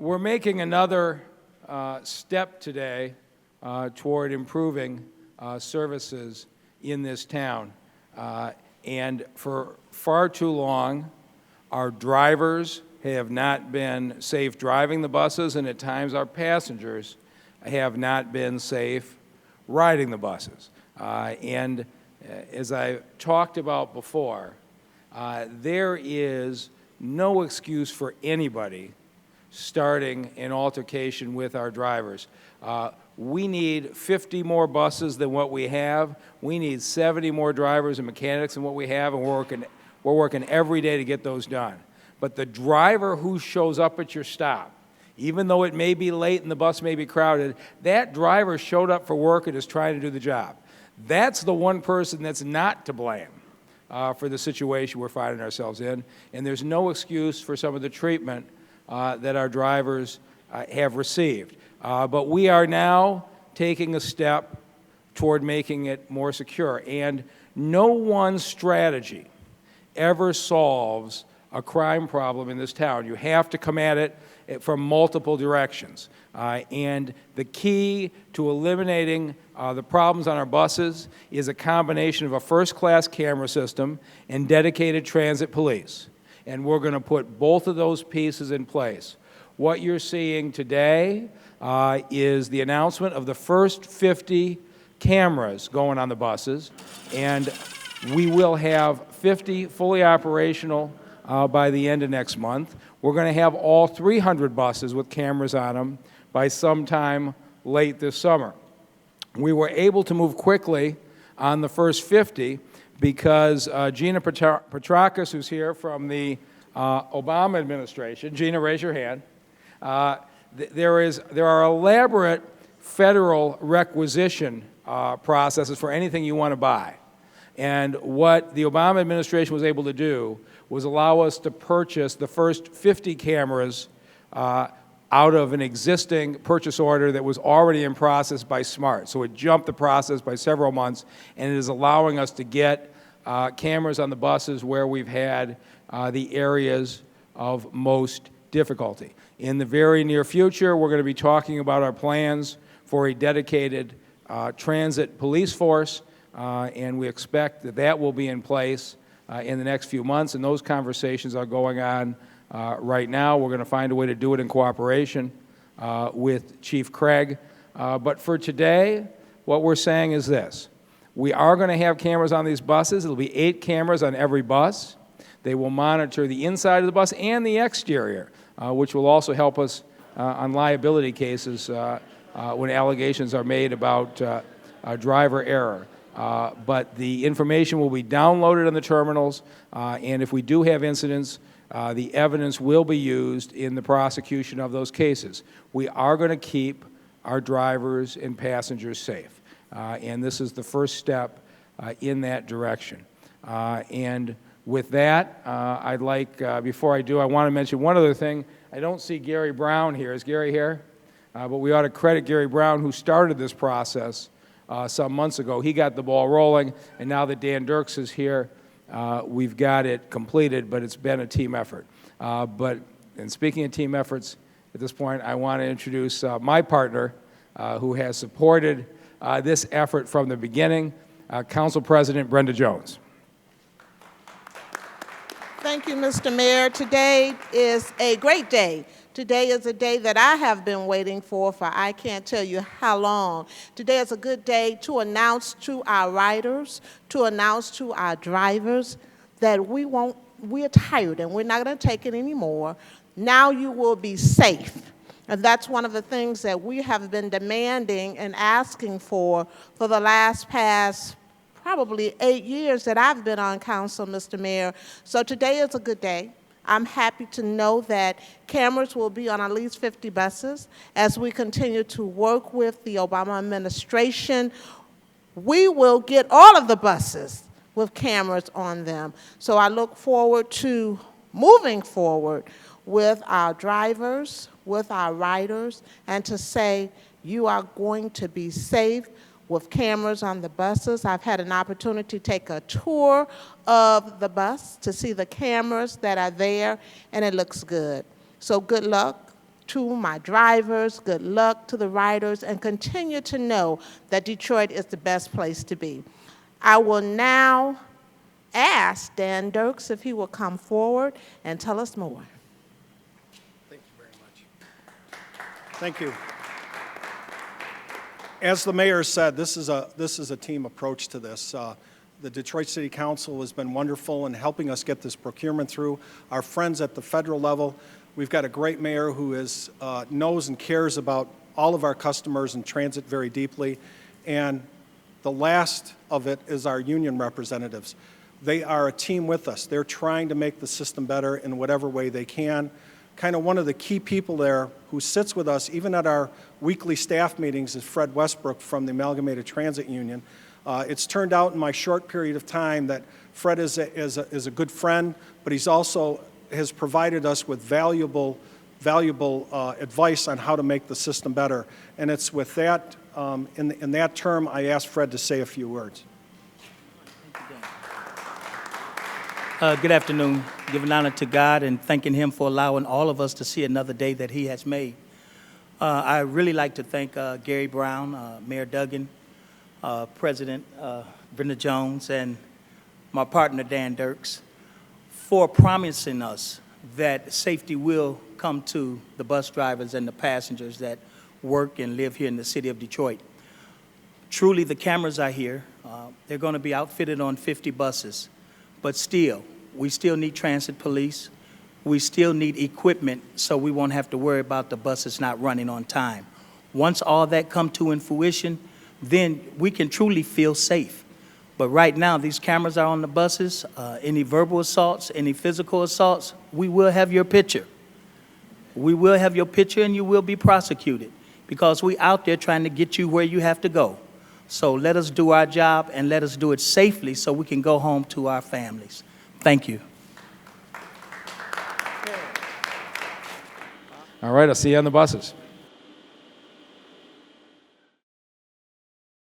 We're making another step today toward improving services in this town. And for far too long, our drivers have not been safe driving the buses, and at times our passengers have not been safe riding the buses. And as I talked about before, there is no excuse for anybody starting an altercation with our drivers. We need 50 more buses than what we have. We need 70 more drivers and mechanics than what we have, and we're working every day to get those done. But the driver who shows up at your stop, even though it may be late and the bus may be crowded, that driver showed up for work and is trying to do the job. That's the one person that's not to blame for the situation we're finding ourselves in, and there's no excuse for some of the treatment that our drivers have received. But we are now taking a step toward making it more secure, and no one strategy ever solves a crime problem in this town. You have to come at it from multiple directions. And the key to eliminating the problems on our buses is a combination of a first-class camera system and dedicated transit police. And we're going to put both of those pieces in place. What you're seeing today is the announcement of the first 50 cameras going on the buses, and we will have 50 fully operational by the end of next month. We're going to have all 300 buses with cameras on them by sometime late this summer. We were able to move quickly on the first 50 because Gina Petrakis, who's here from the Obama administration, Gina, raise your hand. There are elaborate federal requisition processes for anything you want to buy. And what the Obama administration was able to do was allow us to purchase the first 50 cameras out of an existing purchase order that was already in process by SMART. So it jumped the process by several months, and it is allowing us to get cameras on the buses where we've had the areas of most difficulty. In the very near future, we're going to be talking about our plans for a dedicated transit police force, and we expect that that will be in place in the next few months, and those conversations are going on right now. We're going to find a way to do it in cooperation with Chief Craig. But for today, what we're saying is this. We are going to have cameras on these buses. It'll be 8 cameras on every bus. They will monitor the inside of the bus and the exterior, which will also help us on liability cases when allegations are made about driver error. But the information will be downloaded on the terminals, and if we do have incidents, the evidence will be used in the prosecution of those cases. We are going to keep our drivers and passengers safe, and this is the first step in that direction. And with that, I'd like, before I do, I want to mention one other thing. I don't see Gary Brown here. Is Gary here? But we ought to credit Gary Brown, who started this process some months ago. He got the ball rolling, and now that Dan Dirks is here, we've got it completed, but it's been a team effort. And speaking of team efforts, at this point, I want to introduce my partner, who has supported this effort from the beginning, Council President Brenda Jones. Thank you, Mr. Mayor. Today is a great day. Today is a day that I have been waiting for I can't tell you how long. Today is a good day to announce to our riders, to announce to our drivers that we're tired and we're not going to take it anymore. Now you will be safe. And that's one of the things that we have been demanding and asking for the past probably 8 years that I've been on council, Mr. Mayor. So today is a good day. I'm happy to know that cameras will be on at least 50 buses. As we continue to work with the Obama administration, we will get all of the buses with cameras on them. So I look forward to moving forward with our drivers, with our riders, and to say you are going to be safe with cameras on the buses. I've had an opportunity to take a tour of the bus to see the cameras that are there, and it looks good. So good luck to my drivers, good luck to the riders, and continue to know that Detroit is the best place to be. I will now ask Dan Dirks if he will come forward and tell us more. Thank you very much. Thank you. As the mayor said, this is a team approach to this. The Detroit City Council has been wonderful in helping us get this procurement through. Our friends at the federal level, we've got a great mayor who knows and cares about all of our customers in transit very deeply. And the last of it is our union representatives. They are a team with us. They're trying to make the system better in whatever way they can. Kind of one of the key people there who sits with us, even at our weekly staff meetings, is Fred Westbrook from the Amalgamated Transit Union. It's turned out in my short period of time that Fred is a good friend, but he's also has provided us with valuable advice on how to make the system better. And it's with that, in that term, I asked Fred to say a few words. Good afternoon. Giving honor to God and thanking Him for allowing all of us to see another day that He has made. I really like to thank Gary Brown, Mayor Duggan, President Brenda Jones, and my partner Dan Dirks for promising us that safety will come to the bus drivers and the passengers that work and live here in the city of Detroit. Truly, the cameras are here. They're going to be outfitted on 50 buses. But still, we still need transit police. We still need equipment so we won't have to worry about the buses not running on time. Once all that come to in fruition, then we can truly feel safe. But right now, these cameras are on the buses. Any verbal assaults, any physical assaults, we will have your picture. We will have your picture and you will be prosecuted because we out there trying to get you where you have to go. So let us do our job and let us do it safely so we can go home to our families. Thank you. All right, I'll see you on the buses.